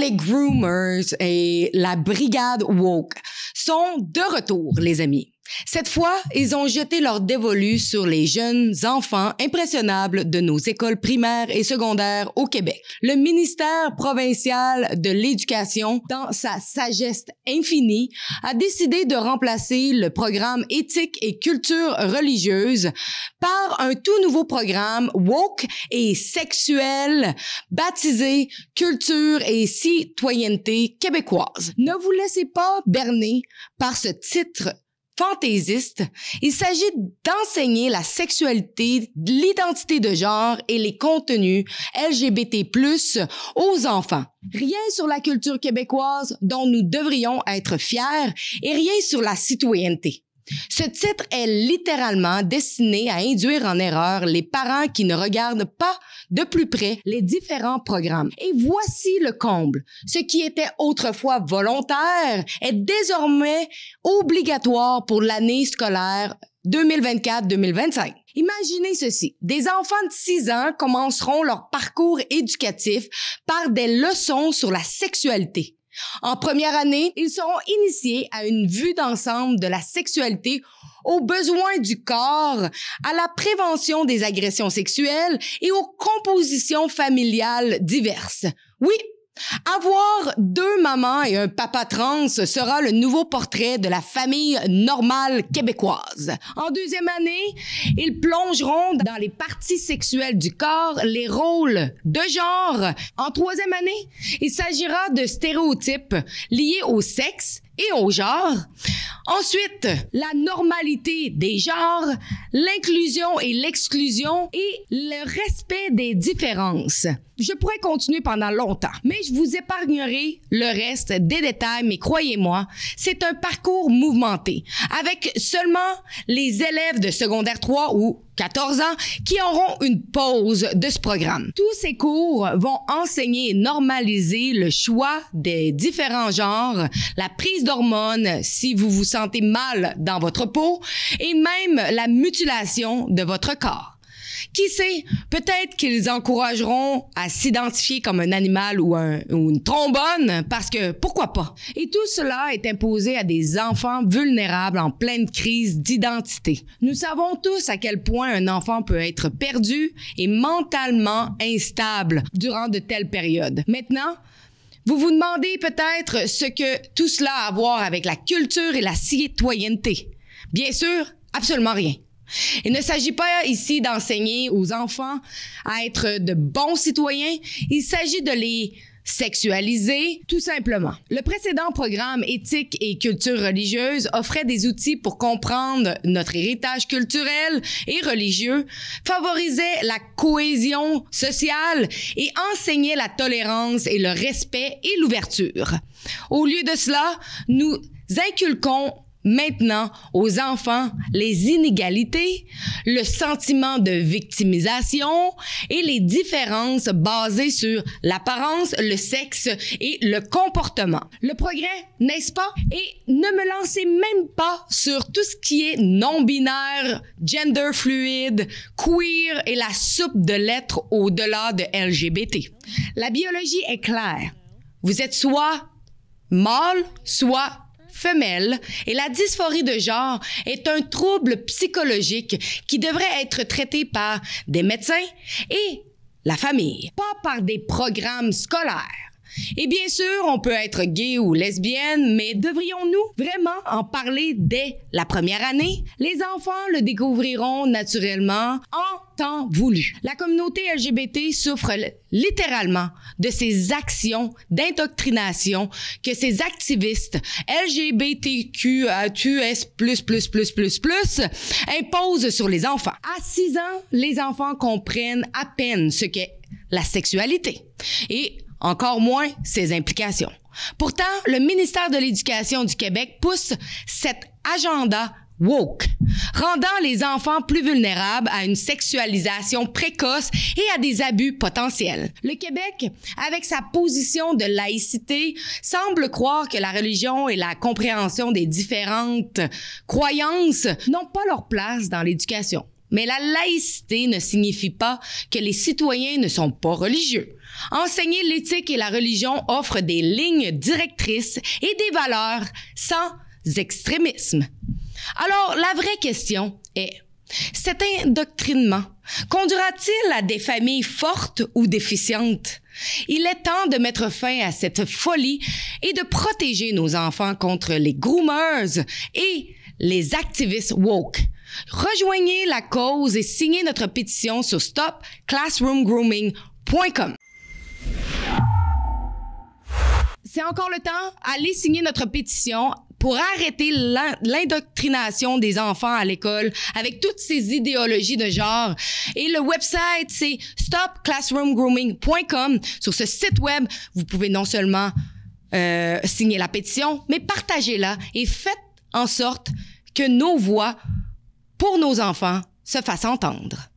les groomers et la brigade woke sont de retour, les amis. Cette fois, ils ont jeté leur dévolu sur les jeunes enfants impressionnables de nos écoles primaires et secondaires au Québec. Le ministère provincial de l'Éducation, dans sa sagesse infinie, a décidé de remplacer le programme éthique et culture religieuse par un tout nouveau programme woke et sexuel baptisé Culture et citoyenneté québécoise. Ne vous laissez pas berner par ce titre fantaisiste. Il s'agit d'enseigner la sexualité, l'identité de genre et les contenus LGBT+ aux enfants. Rien sur la culture québécoise dont nous devrions être fiers et rien sur la citoyenneté. Ce titre est littéralement destiné à induire en erreur les parents qui ne regardent pas de plus près les différents programmes. Et voici le comble. Ce qui était autrefois volontaire est désormais obligatoire pour l'année scolaire 2024-2025. Imaginez ceci. Des enfants de 6 ans commenceront leur parcours éducatif par des leçons sur la sexualité. En première année, ils seront initiés à une vue d'ensemble de la sexualité, aux besoins du corps, à la prévention des agressions sexuelles et aux compositions familiales diverses. Oui, avoir 2 mamans et un papa trans sera le nouveau portrait de la famille normale québécoise. En deuxième année, ils plongeront dans les parties sexuelles du corps, les rôles de genre. En troisième année, il s'agira de stéréotypes liés au sexe et au genre. Ensuite, la normalité des genres, l'inclusion et l'exclusion et le respect des différences. Je pourrais continuer pendant longtemps, mais je vous épargnerai le reste des détails, mais croyez-moi, c'est un parcours mouvementé, avec seulement les élèves de secondaire 3 ou 14 ans qui auront une pause de ce programme. Tous ces cours vont enseigner et normaliser le choix des différents genres, la prise d'hormones si vous vous sentez mal dans votre peau et même la mutilation de votre corps. Qui sait, peut-être qu'ils encourageront à s'identifier comme un animal ou une trombone, parce que pourquoi pas? Et tout cela est imposé à des enfants vulnérables en pleine crise d'identité. Nous savons tous à quel point un enfant peut être perdu et mentalement instable durant de telles périodes. Maintenant, vous vous demandez peut-être ce que tout cela a à voir avec la culture et la citoyenneté. Bien sûr, absolument rien. Il ne s'agit pas ici d'enseigner aux enfants à être de bons citoyens, il s'agit de les sexualiser, tout simplement. Le précédent programme éthique et culture religieuse offrait des outils pour comprendre notre héritage culturel et religieux, favorisait la cohésion sociale et enseignait la tolérance et le respect et l'ouverture. Au lieu de cela, nous inculquons maintenant aux enfants les inégalités, le sentiment de victimisation et les différences basées sur l'apparence, le sexe et le comportement. Le progrès, n'est-ce pas? Et ne me lancez même pas sur tout ce qui est non-binaire, gender fluide, queer et la soupe de lettres au-delà de LGBT. La biologie est claire. Vous êtes soit mâle, soit femelle, et la dysphorie de genre est un trouble psychologique qui devrait être traité par des médecins et la famille, pas par des programmes scolaires. Et bien sûr, on peut être gay ou lesbienne, mais devrions-nous vraiment en parler dès la première année? Les enfants le découvriront naturellement en temps voulu. La communauté LGBT souffre littéralement de ces actions d'indoctrination que ces activistes LGBTQAQS+++ imposent sur les enfants. À 6 ans, les enfants comprennent à peine ce qu'est la sexualité et encore moins ses implications. Pourtant, le ministère de l'Éducation du Québec pousse cet agenda woke, rendant les enfants plus vulnérables à une sexualisation précoce et à des abus potentiels. Le Québec, avec sa position de laïcité, semble croire que la religion et la compréhension des différentes croyances n'ont pas leur place dans l'éducation. Mais la laïcité ne signifie pas que les citoyens ne sont pas religieux. Enseigner l'éthique et la religion offre des lignes directrices et des valeurs sans extrémisme. Alors, la vraie question est, cet endoctrinement conduira-t-il à des familles fortes ou déficientes? Il est temps de mettre fin à cette folie et de protéger nos enfants contre les groomers et les activistes woke. Rejoignez la cause et signez notre pétition sur stopclassroomgrooming.com. C'est encore le temps. Allez signer notre pétition pour arrêter l'indoctrination des enfants à l'école avec toutes ces idéologies de genre. Et le website, c'est stopclassroomgrooming.com. Sur ce site web, vous pouvez non seulement signer la pétition, mais partagez-la et faites en sorte que nos voix pour nos enfants se fassent entendre.